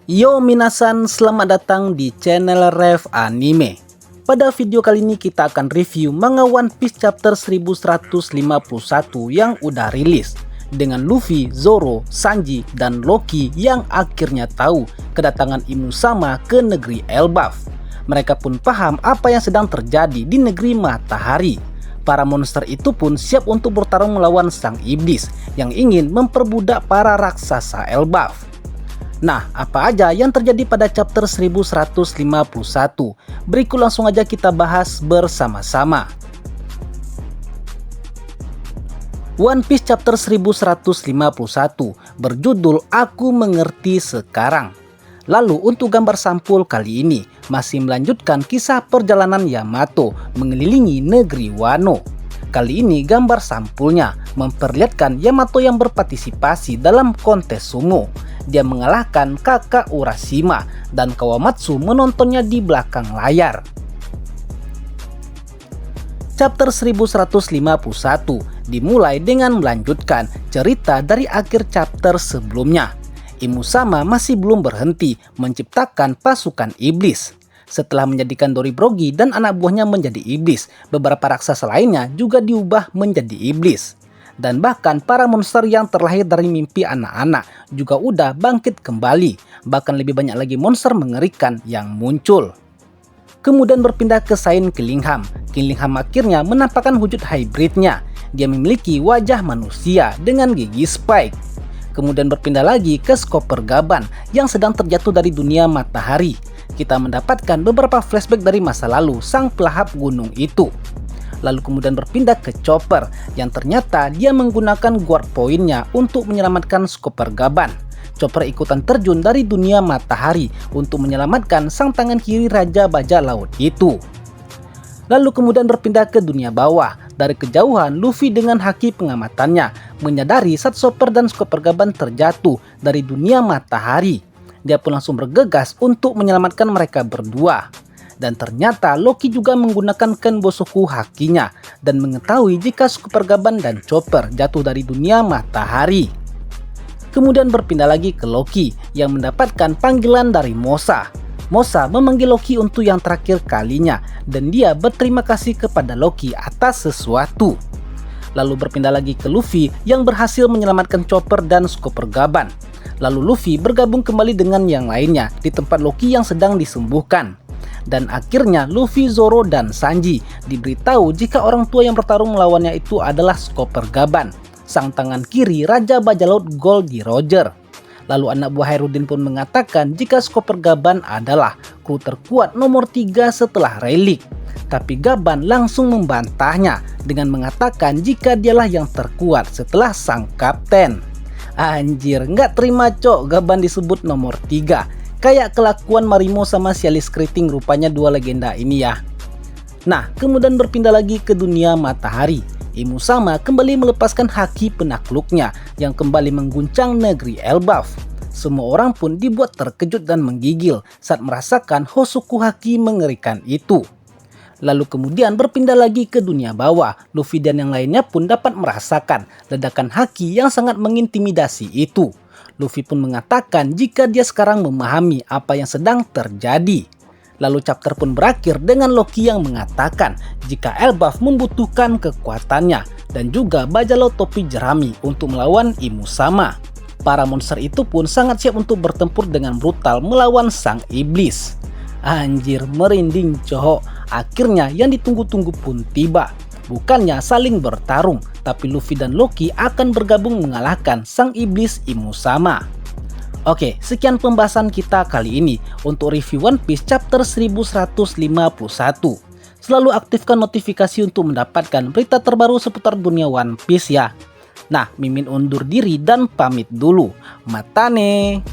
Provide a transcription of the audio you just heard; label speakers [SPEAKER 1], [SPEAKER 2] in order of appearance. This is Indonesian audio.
[SPEAKER 1] Yo minasan, selamat datang di channel Rev Anime. Pada video kali ini kita akan review manga One Piece chapter 1151 yang udah rilis, dengan Luffy, Zoro, Sanji, dan Loki yang akhirnya tahu kedatangan Imu Sama ke negeri Elbaf. Mereka pun paham apa yang sedang terjadi di negeri Matahari. Para monster itu pun siap untuk bertarung melawan sang iblis yang ingin memperbudak para raksasa Elbaf. Nah, apa aja yang terjadi pada chapter 1151? Berikut langsung aja kita bahas bersama-sama. One Piece chapter 1151 berjudul Aku Mengerti Sekarang. Lalu untuk gambar sampul kali ini masih melanjutkan kisah perjalanan Yamato mengelilingi negeri Wano. Kali ini gambar sampulnya memperlihatkan Yamato yang berpartisipasi dalam kontes sumo. Dia mengalahkan kakak Urashima dan Kawamatsu menontonnya di belakang layar. Chapter 1151 dimulai dengan melanjutkan cerita dari akhir chapter sebelumnya. Imu Sama masih belum berhenti menciptakan pasukan iblis. Setelah menjadikan Doribrogi dan anak buahnya menjadi iblis, beberapa raksasa lainnya juga diubah menjadi iblis. Dan bahkan para monster yang terlahir dari mimpi anak-anak juga udah bangkit kembali. Bahkan lebih banyak lagi monster mengerikan yang muncul. Kemudian berpindah ke Saint Killingham. Killingham akhirnya menampakkan wujud hybridnya. Dia memiliki wajah manusia dengan gigi spike. Kemudian berpindah lagi ke Skopper Gaban yang sedang terjatuh dari dunia matahari. Kita mendapatkan beberapa flashback dari masa lalu sang pelahap gunung itu. Lalu kemudian berpindah ke Chopper yang ternyata dia menggunakan guard point-nya untuk menyelamatkan Skopper Gaban. Chopper ikutan terjun dari dunia matahari untuk menyelamatkan sang tangan kiri Raja Bajak Laut itu. Lalu kemudian berpindah ke dunia bawah. Dari kejauhan, Luffy dengan haki pengamatannya menyadari saat Chopper dan Skopper Gaban terjatuh dari dunia matahari. Dia pun langsung bergegas untuk menyelamatkan mereka berdua. Dan ternyata Loki juga menggunakan Kenbosoku hakinya dan mengetahui jika Skopper Gaban dan Chopper jatuh dari dunia matahari. Kemudian berpindah lagi ke Loki yang mendapatkan panggilan dari Mosa. Mosa memanggil Loki untuk yang terakhir kalinya dan dia berterima kasih kepada Loki atas sesuatu. Lalu berpindah lagi ke Luffy yang berhasil menyelamatkan Chopper dan Skopper Gaban. Lalu Luffy bergabung kembali dengan yang lainnya di tempat Loki yang sedang disembuhkan. Dan akhirnya Luffy, Zoro, dan Sanji diberitahu jika orang tua yang bertarung melawannya itu adalah Skopper Gaban, sang tangan kiri Raja Bajak Laut Goldie Roger. Lalu anak buah Herudin pun mengatakan jika Skopper Gaban adalah kru terkuat nomor 3 setelah Rayleigh. Tapi Gaban langsung membantahnya dengan mengatakan jika dialah yang terkuat setelah sang kapten. Anjir, nggak terima cok Gaban disebut nomor 3. Kayak kelakuan Marimo sama Sialis Keriting rupanya dua legenda ini ya. Nah, kemudian berpindah lagi ke dunia matahari. Imu Sama kembali melepaskan haki penakluknya yang kembali mengguncang negeri Elbaf. Semua orang pun dibuat terkejut dan menggigil saat merasakan Hosoku haki mengerikan itu. Lalu kemudian berpindah lagi ke dunia bawah. Luffy dan yang lainnya pun dapat merasakan ledakan haki yang sangat mengintimidasi itu. Luffy pun mengatakan jika dia sekarang memahami apa yang sedang terjadi. Lalu chapter pun berakhir dengan Loki yang mengatakan jika Elbaf membutuhkan kekuatannya dan juga Bajak Laut Topi Jerami untuk melawan Imu Sama. Para monster itu pun sangat siap untuk bertempur dengan brutal melawan sang iblis. Anjir, merinding cohok. Akhirnya yang ditunggu-tunggu pun tiba. Bukannya saling bertarung, tapi Luffy dan Loki akan bergabung mengalahkan sang iblis Imu Sama. Oke, sekian pembahasan kita kali ini untuk review One Piece chapter 1151. Selalu aktifkan notifikasi untuk mendapatkan berita terbaru seputar dunia One Piece ya. Nah, Mimin undur diri dan pamit dulu. Matane!